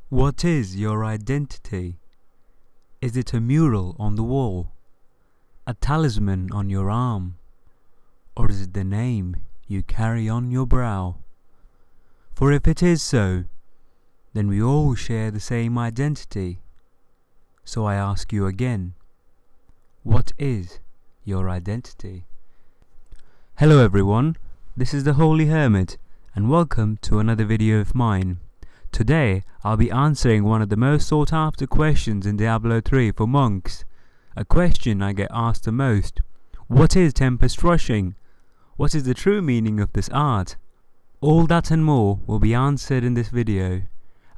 What is your identity? Is it a mural on the wall, a talisman on your arm, or is it the name you carry on your brow? For if it is so, then we all share the same identity. So I ask you again, what is your identity? Hello everyone, this is the Holy Hermit, and welcome to another video of mine. Today, I'll be answering one of the most sought after questions in Diablo 3 for monks. A question I get asked the most. What is tempest rushing? What is the true meaning of this art? All that and more will be answered in this video.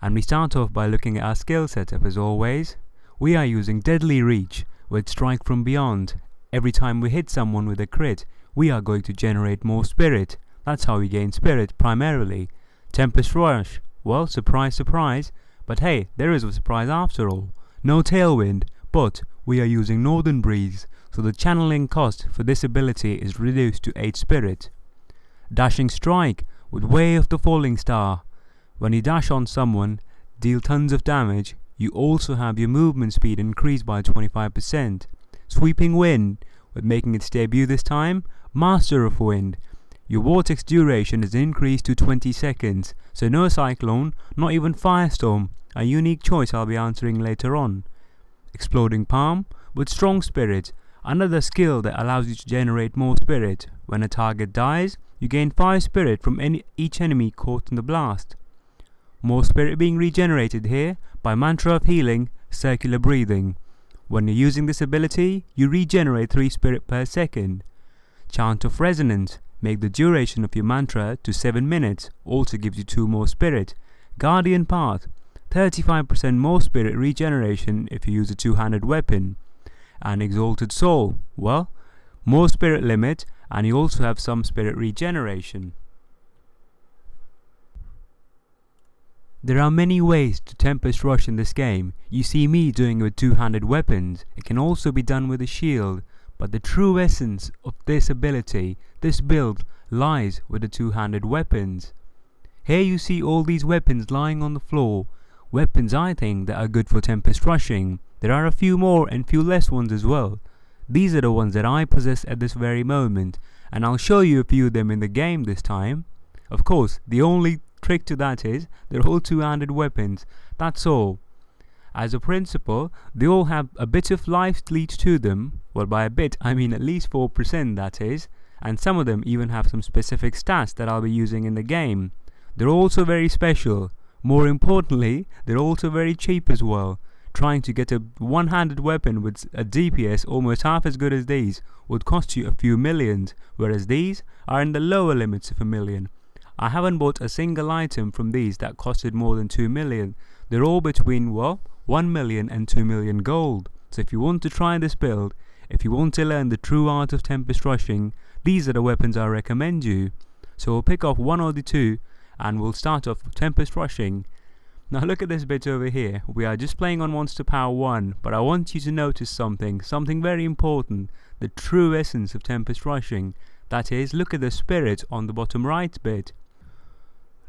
And we start off by looking at our skill setup as always. We are using Deadly Reach with Strike from Beyond. Every time we hit someone with a crit, we are going to generate more spirit. That's how we gain spirit primarily. Tempest Rush. Well, surprise, surprise, but hey, there is a surprise after all. No Tailwind, but we are using Northern Breeze, so the channeling cost for this ability is reduced to 8 spirit. Dashing Strike with Way of the Falling Star. When you dash on someone, deal tons of damage, you also have your movement speed increased by 25%. Sweeping Wind, with making its debut this time, Master of Wind. Your vortex duration is increased to 20 seconds, so no cyclone, not even firestorm, a unique choice I'll be answering later on. Exploding Palm with Strong Spirit, another skill that allows you to generate more spirit. When a target dies, you gain 5 spirit from each enemy caught in the blast. More spirit being regenerated here by Mantra of Healing, Circular Breathing. When you're using this ability, you regenerate 3 spirit per second. Chant of Resonance. Make the duration of your mantra to 7 minutes, also gives you 2 more spirit. Guardian Path, 35% more spirit regeneration if you use a 2-handed weapon. And Exalted Soul, well, more spirit limit, and you also have some spirit regeneration. There are many ways to Tempest Rush in this game. You see me doing it with 2-handed weapons. It can also be done with a shield. But the true essence of this ability, this build, lies with the 2-handed weapons. Here you see all these weapons lying on the floor. Weapons I think that are good for tempest rushing. There are a few more and few less ones as well. These are the ones that I possess at this very moment, and I'll show you a few of them in the game this time. Of course, the only trick to that is they're all 2-handed weapons. That's all. As a principle, they all have a bit of life leech to them. Well, by a bit, I mean at least 4% that is. And some of them even have some specific stats that I'll be using in the game. They're also very special. More importantly, they're also very cheap as well. Trying to get a one-handed weapon with a DPS almost half as good as these would cost you a few millions, whereas these are in the lower limits of a million. I haven't bought a single item from these that costed more than 2 million. They're all between, well, 1 million and 2 million gold. So if you want to try this build, if you want to learn the true art of tempest rushing, these are the weapons I recommend you. So we'll pick off one or the two, and we'll start off with tempest rushing. Now look at this bit over here. We are just playing on Monster Power 1, but I want you to notice something very important, the true essence of tempest rushing. That is, look at the spirit on the bottom right bit.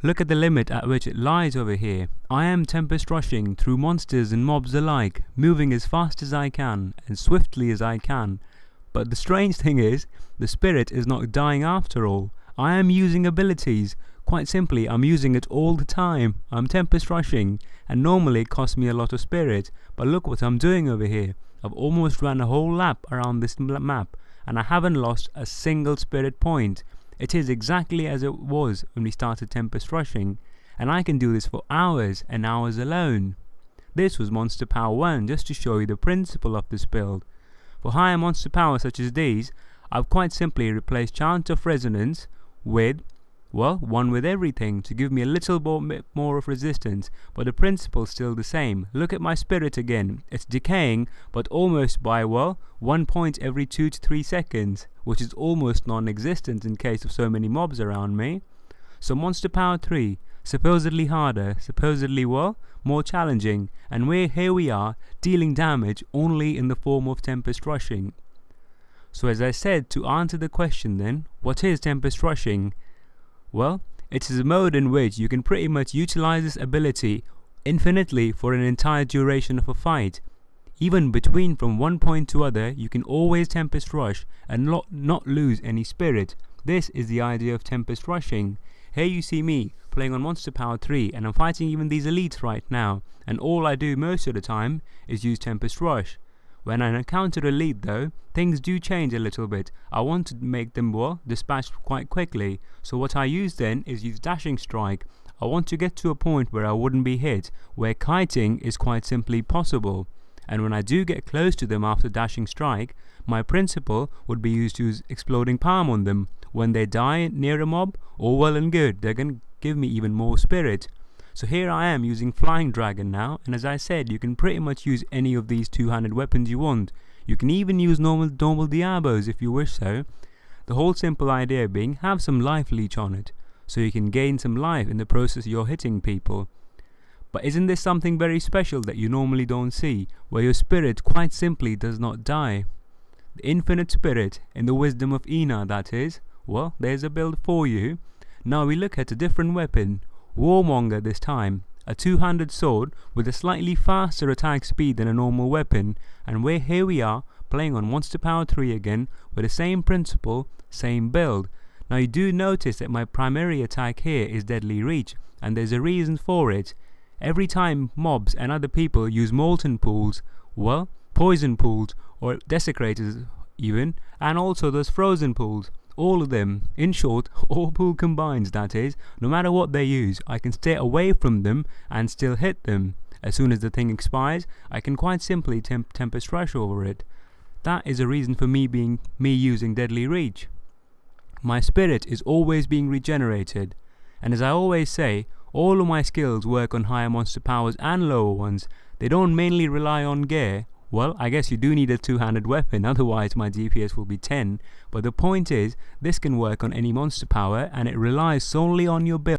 Look at the limit at which it lies over here. I am tempest rushing through monsters and mobs alike, moving as fast as I can and swiftly as I can. But the strange thing is, the spirit is not dying after all. I am using abilities. Quite simply, I'm using it all the time. I'm tempest rushing, and normally it costs me a lot of spirit. But look what I'm doing over here. I've almost ran a whole lap around this map, and I haven't lost a single spirit point. It is exactly as it was when we started tempest rushing, and I can do this for hours and hours alone. This was Monster Power 1, just to show you the principle of this build. For higher monster power such as these, I've quite simply replaced Chant of Resonance with, well, one with everything to give me a little bit more of resistance, but the principle's still the same. Look at my spirit again. It's decaying, but almost by, well, 1 point every 2 to 3 seconds, which is almost non-existent in case of so many mobs around me. So Monster Power 3, supposedly harder, supposedly, well, more challenging, and here we are, dealing damage only in the form of tempest rushing. So as I said, to answer the question then, what is tempest rushing? Well, it is a mode in which you can pretty much utilize this ability infinitely for an entire duration of a fight. Even between from one point to other, you can always tempest rush and not lose any spirit. This is the idea of tempest rushing. Here you see me playing on Monster Power 3 and I'm fighting even these elites right now, and all I do most of the time is use tempest rush. When I encounter elite though, things do change a little bit. I want to make them, well, dispatched quite quickly, so what I use then is use dashing strike. I want to get to a point where I wouldn't be hit, where kiting is quite simply possible. And when I do get close to them after dashing strike, my principle would be used to use exploding palm on them. When they die near a mob, all well and good, they're going to give me even more spirit. So here I am using Flying Dragon now, and as I said, you can pretty much use any of these two-handed weapons you want. You can even use normal Diablos if you wish so. The whole simple idea being, have some life leech on it, so you can gain some life in the process you're hitting people. But isn't this something very special that you normally don't see, where your spirit quite simply does not die? The infinite spirit, in the wisdom of Ina that is. Well, there's a build for you. Now we look at a different weapon, Warmonger this time, a two-handed sword with a slightly faster attack speed than a normal weapon, and here we are playing on Monster Power 3 again with the same principle, same build. Now you do notice that my primary attack here is Deadly Reach, and there's a reason for it. Every time mobs and other people use molten pools, well, poison pools or desecrators even, and also those frozen pools, all of them, in short, all pool combines that is, no matter what they use, I can stay away from them and still hit them. As soon as the thing expires, I can quite simply tempest rush over it. That is a reason for me using Deadly Reach. My spirit is always being regenerated, and as I always say, all of my skills work on higher monster powers and lower ones. They don't mainly rely on gear. Well, I guess you do need a two-handed weapon, otherwise my DPS will be 10. But the point is, this can work on any monster power and it relies solely on your build.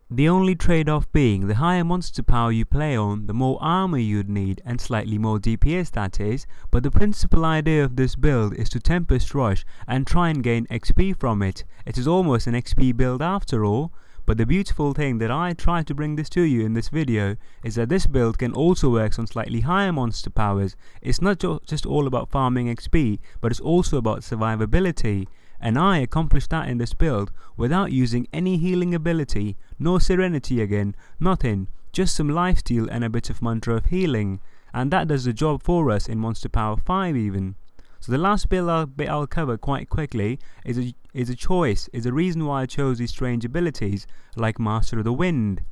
The only trade-off being, the higher monster power you play on, the more armor you'd need and slightly more DPS that is. But the principal idea of this build is to tempest rush and try and gain XP from it. It is almost an XP build after all. But the beautiful thing that I try to bring this to you in this video is that this build can also work on slightly higher monster powers. It's not just all about farming XP, but it's also about survivability. And I accomplished that in this build without using any healing ability, no Serenity again, nothing, just some lifesteal and a bit of Mantra of Healing. And that does the job for us in Monster Power 5 even. So the last bit I'll cover quite quickly is a reason why I chose these strange abilities, like Master of the Wind.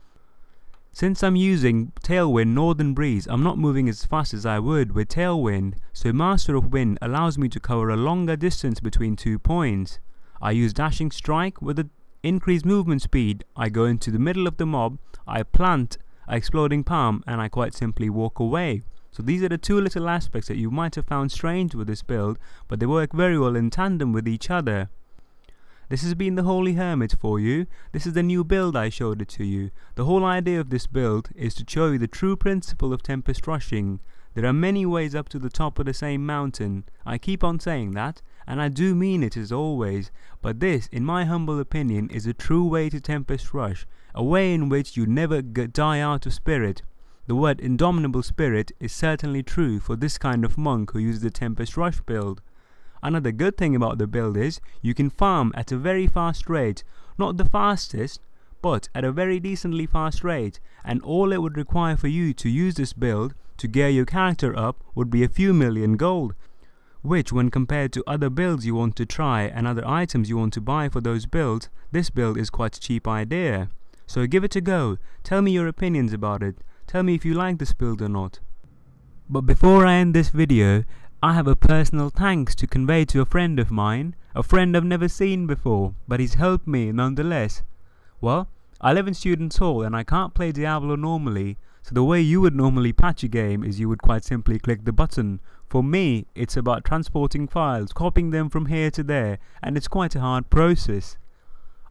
Since I'm using Tailwind Northern Breeze, I'm not moving as fast as I would with Tailwind, so Master of Wind allows me to cover a longer distance between 2 points. I use Dashing Strike with an increased movement speed. I go into the middle of the mob, I plant an Exploding Palm, and I quite simply walk away. So these are the two little aspects that you might have found strange with this build, but they work very well in tandem with each other. This has been the Holy Hermit for you. This is the new build I showed it to you. The whole idea of this build is to show you the true principle of tempest rushing. There are many ways up to the top of the same mountain. I keep on saying that, and I do mean it as always, but this, in my humble opinion, is a true way to tempest rush, a way in which you never die out of spirit. The word indomitable spirit is certainly true for this kind of monk who uses the tempest rush build. Another good thing about the build is you can farm at a very fast rate, not the fastest, but at a very decently fast rate, and all it would require for you to use this build to gear your character up would be a few million gold, which when compared to other builds you want to try and other items you want to buy for those builds, this build is quite a cheap idea. So give it a go, tell me your opinions about it. Tell me if you like this build or not. But before I end this video, I have a personal thanks to convey to a friend of mine, a friend I've never seen before, but he's helped me nonetheless. Well, I live in Students' Hall and I can't play Diablo normally, so the way you would normally patch a game is you would quite simply click the button. For me, it's about transporting files, copying them from here to there, and it's quite a hard process.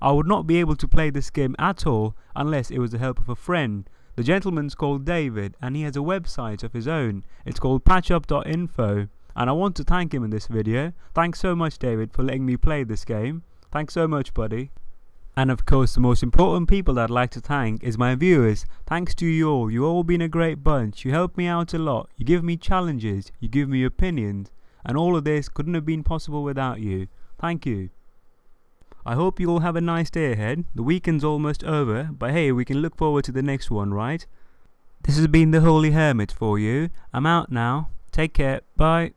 I would not be able to play this game at all unless it was the help of a friend. The gentleman's called David, and he has a website of his own. It's called patchup.info, and I want to thank him in this video. Thanks so much, David, for letting me play this game. Thanks so much, buddy. And of course, the most important people that I'd like to thank is my viewers. Thanks to you all. You've all been a great bunch. You help me out a lot. You give me challenges. You give me opinions. And all of this couldn't have been possible without you. Thank you. I hope you all have a nice day ahead. The weekend's almost over, but hey, we can look forward to the next one, right? This has been the Holy Hermit for you. I'm out now. Take care. Bye.